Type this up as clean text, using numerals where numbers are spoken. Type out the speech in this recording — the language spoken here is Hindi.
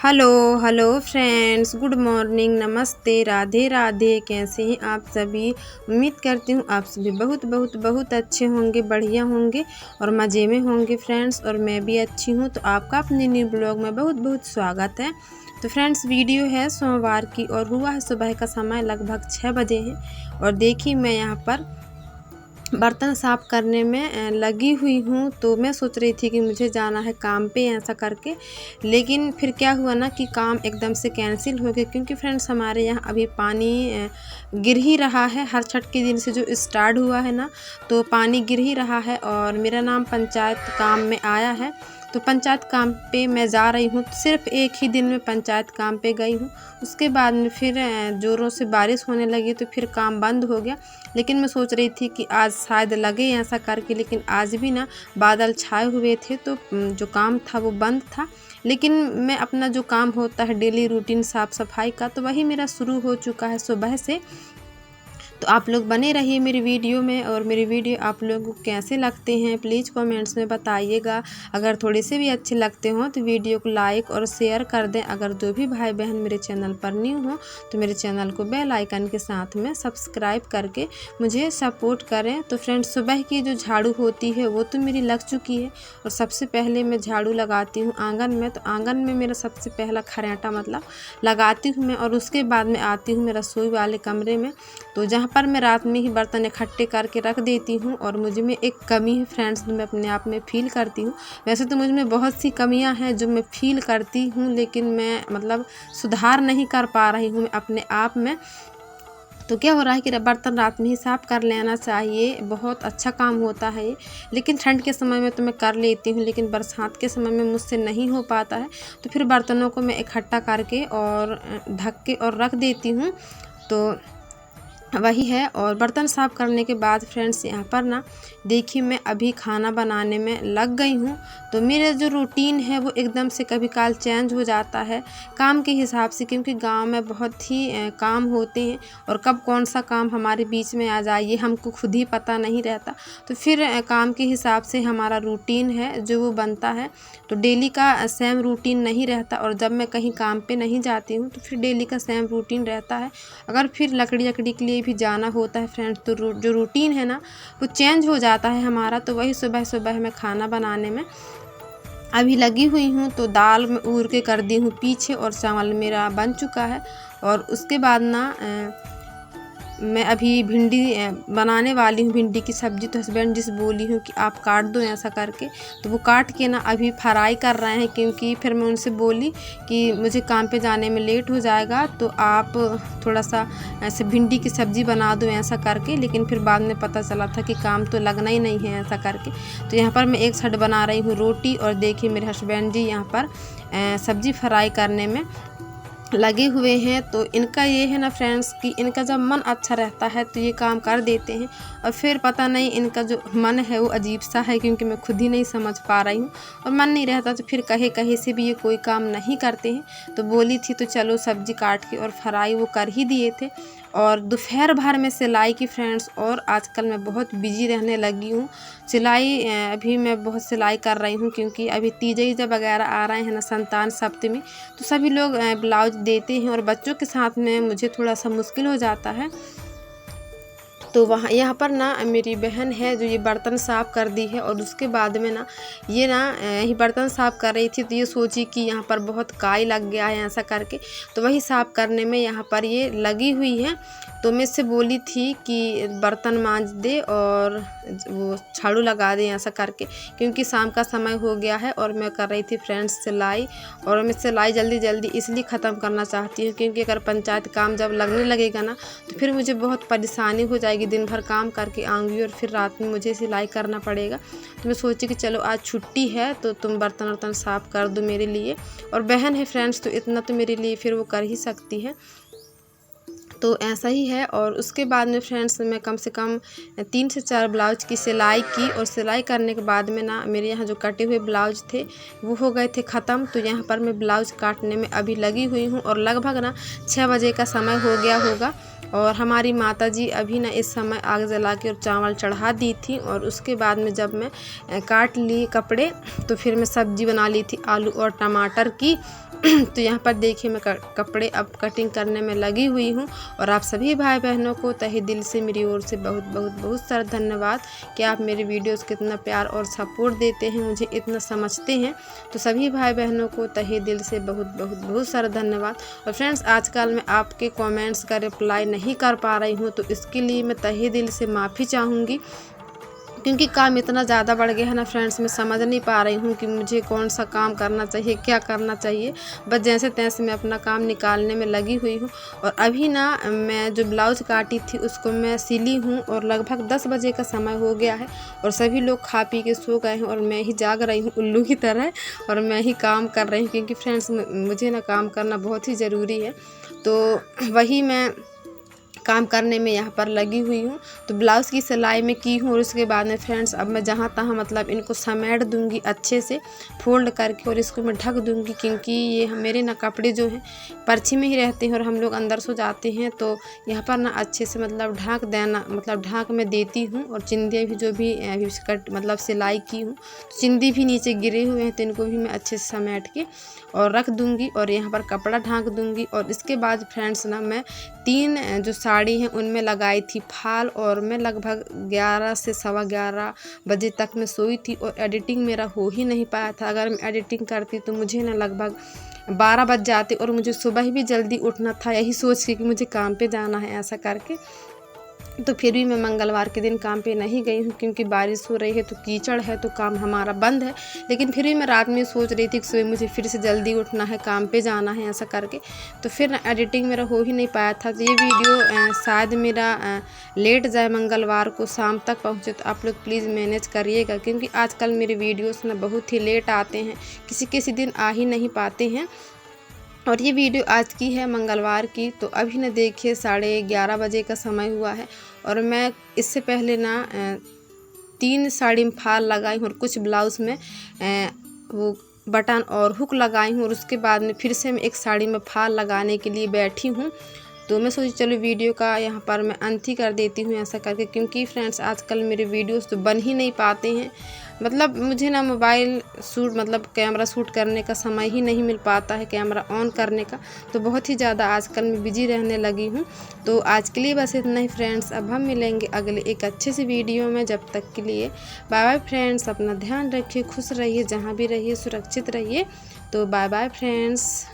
Hello hello friends, good morning, नमस्ते, राधे राधे। कैसे हैं आप सभी? उम्मीद करती हूँ आप सभी बहुत बहुत बहुत अच्छे होंगे, बढ़िया होंगे और मज़े में होंगे फ्रेंड्स। और मैं भी अच्छी हूँ। तो आपका अपने न्यू ब्लॉग में बहुत बहुत स्वागत है। तो फ्रेंड्स, वीडियो है सोमवार की और हुआ है सुबह का समय लगभग 6 बजे है। और देखिए मैं यहाँ पर बर्तन साफ़ करने में लगी हुई हूँ। तो मैं सोच रही थी कि मुझे जाना है काम पे ऐसा करके, लेकिन फिर क्या हुआ ना कि काम एकदम से कैंसिल हो गया, क्योंकि फ्रेंड्स हमारे यहाँ अभी पानी गिर ही रहा है। हर छठ के दिन से जो स्टार्ट हुआ है ना, तो पानी गिर ही रहा है। और मेरा नाम पंचायत काम में आया है, तो पंचायत काम पे मैं जा रही हूँ। सिर्फ एक ही दिन में पंचायत काम पे गई हूँ, उसके बाद में फिर ज़ोरों से बारिश होने लगी तो फिर काम बंद हो गया। लेकिन मैं सोच रही थी कि आज शायद लगे ऐसा करके, लेकिन आज भी ना बादल छाए हुए थे, तो जो काम था वो बंद था। लेकिन मैं अपना जो काम होता है डेली रूटीन साफ़ सफाई का, तो वही मेरा शुरू हो चुका है सुबह से। तो आप लोग बने रहिए मेरी वीडियो में। और मेरी वीडियो आप लोगों को कैसे लगते हैं प्लीज़ कमेंट्स में बताइएगा। अगर थोड़े से भी अच्छे लगते हों तो वीडियो को लाइक और शेयर कर दें। अगर जो भी भाई बहन मेरे चैनल पर न्यू हो तो मेरे चैनल को बेल आइकन के साथ में सब्सक्राइब करके मुझे सपोर्ट करें। तो फ्रेंड्स, सुबह की जो झाड़ू होती है वो तो मेरी लग चुकी है। और सबसे पहले मैं झाड़ू लगाती हूँ आंगन में। तो आंगन में मेरा सबसे पहला खरेटा मतलब लगाती हूँ मैं। और उसके बाद में आती हूँ मेरा रसोई वाले कमरे में, तो जहाँ पर मैं रात में ही बर्तन इकट्ठे करके रख देती हूँ। और मुझ में एक कमी है फ्रेंड्स जो मैं अपने आप में फ़ील करती हूँ। वैसे तो मुझ में बहुत सी कमियाँ हैं जो मैं फ़ील करती हूँ, लेकिन मैं मतलब सुधार नहीं कर पा रही हूँ अपने आप में। तो क्या हो रहा है कि बर्तन रात में ही साफ़ कर लेना चाहिए, बहुत अच्छा काम होता है ये। लेकिन ठंड के समय में तो मैं कर लेती हूँ, लेकिन बरसात के समय में मुझसे नहीं हो पाता है। तो फिर बर्तनों को मैं इकट्ठा करके और ढक के और रख देती हूँ। तो वही है। और बर्तन साफ़ करने के बाद फ्रेंड्स यहाँ पर ना देखिए मैं अभी खाना बनाने में लग गई हूँ। तो मेरा जो रूटीन है वो एकदम से कभी काल चेंज हो जाता है काम के हिसाब से, क्योंकि गांव में बहुत ही काम होते हैं और कब कौन सा काम हमारे बीच में आ जाए ये हमको खुद ही पता नहीं रहता। तो फिर काम के हिसाब से हमारा रूटीन है जो वो बनता है। तो डेली का सेम रूटीन नहीं रहता। और जब मैं कहीं काम पे नहीं जाती हूँ तो फिर डेली का सेम रूटीन रहता है। अगर फिर लकड़ी के लिए भी जाना होता है फ्रेंड्स, तो जो रूटीन है ना वो चेंज हो जाता है हमारा। तो वही सुबह सुबह मैं खाना बनाने में अभी लगी हुई हूँ। तो दाल में ऊर के कर दी हूँ पीछे और चावल मेरा बन चुका है। और उसके बाद ना मैं अभी भिंडी बनाने वाली हूँ, भिंडी की सब्ज़ी। तो हस्बैंड जी से बोली हूँ कि आप काट दो ऐसा करके, तो वो काट के ना अभी फ्राई कर रहे हैं। क्योंकि फिर मैं उनसे बोली कि मुझे काम पे जाने में लेट हो जाएगा, तो आप थोड़ा सा ऐसे भिंडी की सब्ज़ी बना दो ऐसा करके। लेकिन फिर बाद में पता चला था कि काम तो लगना ही नहीं है ऐसा करके। तो यहाँ पर मैं एक साइड बना रही हूँ रोटी, और देखिए मेरे हस्बैंड जी यहाँ पर सब्ज़ी फ्राई करने में लगे हुए हैं। तो इनका ये है ना फ्रेंड्स कि इनका जब मन अच्छा रहता है तो ये काम कर देते हैं। और फिर पता नहीं इनका जो मन है वो अजीब सा है, क्योंकि मैं खुद ही नहीं समझ पा रही हूँ। और मन नहीं रहता तो फिर कहे कहे से भी ये कोई काम नहीं करते हैं। तो बोली थी तो चलो सब्जी काट के और फ्राई वो कर ही दिए थे। और दोपहर भर में सिलाई की फ्रेंड्स, और आजकल मैं बहुत बिजी रहने लगी हूँ। सिलाई अभी मैं बहुत सिलाई कर रही हूँ, क्योंकि अभी तीजा ईजा वगैरह आ रहे हैं ना, संतान सप्तमी, तो सभी लोग ब्लाउज देते हैं। और बच्चों के साथ में मुझे थोड़ा सा मुश्किल हो जाता है। तो वहाँ यहाँ पर ना मेरी बहन है जो ये बर्तन साफ़ कर दी है। और उसके बाद में ना ये ना यही बर्तन साफ़ कर रही थी, तो ये सोची कि यहाँ पर बहुत काई लग गया है ऐसा करके। तो वही साफ़ करने में यहाँ पर ये लगी हुई है। तो मैं इससे बोली थी कि बर्तन मांज दे और वो झाड़ू लगा दे ऐसा करके, क्योंकि शाम का समय हो गया है। और मैं कर रही थी फ्रेंड्स सिलाई। और मैं सिलाई जल्दी जल्दी इसलिए ख़त्म करना चाहती हूँ, क्योंकि अगर पंचायत काम जब लगने लगेगा ना तो फिर मुझे बहुत परेशानी हो जाएगी। दिन भर काम करके आऊँगी और फिर रात में मुझे सिलाई करना पड़ेगा। तो मैं सोची कि चलो आज छुट्टी है तो तुम बर्तन वर्तन साफ़ कर दो मेरे लिए। और बहन है फ्रेंड्स तो इतना तो मेरे लिए फिर वो कर ही सकती है। तो ऐसा ही है। और उसके बाद में फ्रेंड्स मैं कम से कम 3 से 4 ब्लाउज की सिलाई की। और सिलाई करने के बाद में ना मेरे यहाँ जो कटे हुए ब्लाउज थे वो हो गए थे ख़त्म। तो यहाँ पर मैं ब्लाउज काटने में अभी लगी हुई हूँ। और लगभग ना 6 बजे का समय हो गया होगा। और हमारी माताजी अभी ना इस समय आग जला के और चावल चढ़ा दी थी। और उसके बाद में जब मैं काट ली कपड़े तो फिर मैं सब्जी बना ली थी आलू और टमाटर की। तो यहाँ पर देखिए मैं कपड़े अब कटिंग करने में लगी हुई हूँ। और आप सभी भाई बहनों को तहे दिल से मेरी ओर से बहुत बहुत बहुत सारा धन्यवाद कि आप मेरे वीडियोस को इतना प्यार और सपोर्ट देते हैं, मुझे इतना समझते हैं। तो सभी भाई बहनों को तहे दिल से बहुत बहुत बहुत सारा धन्यवाद। और फ्रेंड्स, आजकल मैं आपके कमेंट्स का रिप्लाई नहीं कर पा रही हूँ, तो इसके लिए मैं तहे दिल से माफ़ी चाहूँगी, क्योंकि काम इतना ज़्यादा बढ़ गया है ना फ्रेंड्स, मैं समझ नहीं पा रही हूँ कि मुझे कौन सा काम करना चाहिए, क्या करना चाहिए। बस जैसे तैसे मैं अपना काम निकालने में लगी हुई हूँ। और अभी ना मैं जो ब्लाउज़ काटी थी उसको मैं सिली हूँ और लगभग 10 बजे का समय हो गया है और सभी लोग खा पी के सो गए हैं और मैं ही जाग रही हूँ उल्लू की तरह और मैं ही काम कर रही हूँ, क्योंकि फ्रेंड्स मुझे ना काम करना बहुत ही ज़रूरी है। तो वही मैं काम करने में यहाँ पर लगी हुई हूँ। तो ब्लाउज़ की सिलाई में की हूँ और उसके बाद में फ्रेंड्स अब मैं जहाँ तहाँ मतलब इनको समेट दूँगी अच्छे से फोल्ड करके और इसको मैं ढक दूँगी, क्योंकि ये मेरे ना कपड़े जो हैं पर्ची में ही रहते हैं और हम लोग अंदर सो जाते हैं। तो यहाँ पर ना अच्छे से मतलब ढाँक देना, मतलब ढाँक मैं देती हूँ। और चिंदियाँ भी जो भी अभी कट मतलब सिलाई की हूँ, चिंदी भी नीचे गिरे हुए हैं तो इनको भी मैं अच्छे से समेट के और रख दूँगी और यहाँ पर कपड़ा ढाँक दूँगी। और इसके बाद फ्रेंड्स ना मैं 3 जो साड़ी हैं उनमें लगाई थी फाल और मैं लगभग 11 से 11:15 बजे तक मैं सोई थी और एडिटिंग मेरा हो ही नहीं पाया था। अगर मैं एडिटिंग करती तो मुझे ना लगभग 12 बज जाते और मुझे सुबह भी जल्दी उठना था, यही सोच के कि मुझे काम पे जाना है ऐसा करके। तो फिर भी मैं मंगलवार के दिन काम पे नहीं गई हूँ, क्योंकि बारिश हो रही है तो कीचड़ है तो काम हमारा बंद है। लेकिन फिर भी मैं रात में सोच रही थी कि सुबह मुझे फिर से जल्दी उठना है, काम पे जाना है ऐसा करके। तो फिर ना एडिटिंग मेरा हो ही नहीं पाया था। तो ये वीडियो शायद मेरा लेट जाए, मंगलवार को शाम तक पहुँचे, तो आप लोग प्लीज़ मैनेज करिएगा, क्योंकि आजकल मेरे वीडियोज़ ना बहुत ही लेट आते हैं, किसी किसी दिन आ ही नहीं पाते हैं। और ये वीडियो आज की है मंगलवार की। तो अभी ना देखिए 11:30 बजे का समय हुआ है और मैं इससे पहले ना 3 साड़ी में फाल लगाई हूँ और कुछ ब्लाउज़ में वो बटन और हुक लगाई हूँ। और उसके बाद में फिर से मैं एक साड़ी में फाल लगाने के लिए बैठी हूँ। तो मैं सोची चलो वीडियो का यहाँ पर मैं अंत ही कर देती हूँ ऐसा करके, क्योंकि फ्रेंड्स आजकल मेरे वीडियोस तो बन ही नहीं पाते हैं। मतलब मुझे ना मोबाइल शूट मतलब कैमरा शूट करने का समय ही नहीं मिल पाता है, कैमरा ऑन करने का। तो बहुत ही ज़्यादा आजकल मैं बिजी रहने लगी हूँ। तो आज के लिए बस इतना ही फ्रेंड्स, अब हम मिलेंगे अगले एक अच्छे से वीडियो में। जब तक के लिए बाय बाय फ्रेंड्स, अपना ध्यान रखिए, खुश रहिए, जहाँ भी रहिए सुरक्षित रहिए। तो बाय बाय फ्रेंड्स।